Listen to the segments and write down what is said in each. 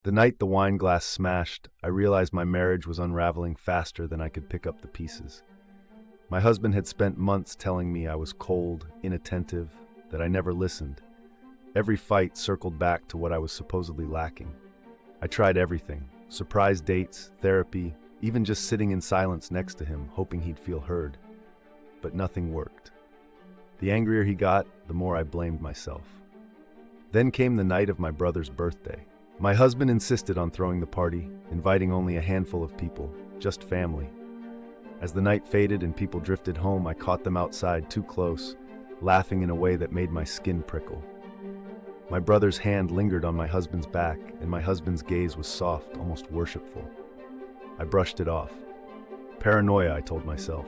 The night the wine glass smashed, I realized my marriage was unraveling faster than I could pick up the pieces. My husband had spent months telling me I was cold, inattentive, that I never listened. Every fight circled back to what I was supposedly lacking. I tried everything: surprise dates, therapy, even just sitting in silence next to him, hoping he'd feel heard. But nothing worked. The angrier he got, the more I blamed myself. Then came the night of my brother's birthday. My husband insisted on throwing the party, inviting only a handful of people, just family. As the night faded and people drifted home, I caught them outside too close, laughing in a way that made my skin prickle. My brother's hand lingered on my husband's back, and my husband's gaze was soft, almost worshipful. I brushed it off. Paranoia, I told myself.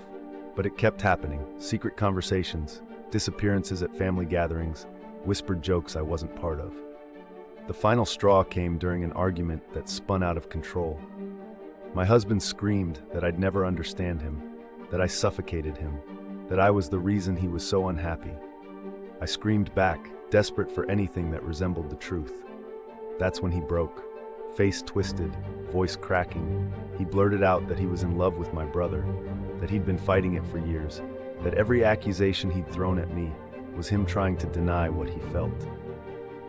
But it kept happening. Secret conversations, disappearances at family gatherings, whispered jokes I wasn't part of. The final straw came during an argument that spun out of control. My husband screamed that I'd never understand him, that I suffocated him, that I was the reason he was so unhappy. I screamed back, desperate for anything that resembled the truth. That's when he broke. Face twisted, voice cracking, he blurted out that he was in love with my brother, that he'd been fighting it for years, that every accusation he'd thrown at me was him trying to deny what he felt.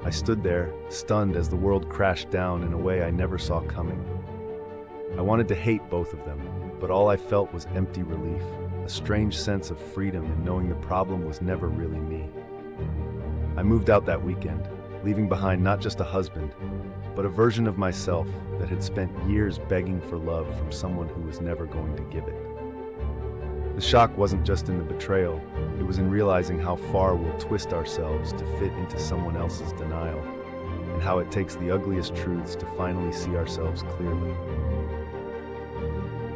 I stood there, stunned as the world crashed down in a way I never saw coming. I wanted to hate both of them, but all I felt was empty relief, a strange sense of freedom in knowing the problem was never really me. I moved out that weekend, leaving behind not just a husband, but a version of myself that had spent years begging for love from someone who was never going to give it. The shock wasn't just in the betrayal, it was in realizing how far we'll twist ourselves to fit into someone else's denial, and how it takes the ugliest truths to finally see ourselves clearly.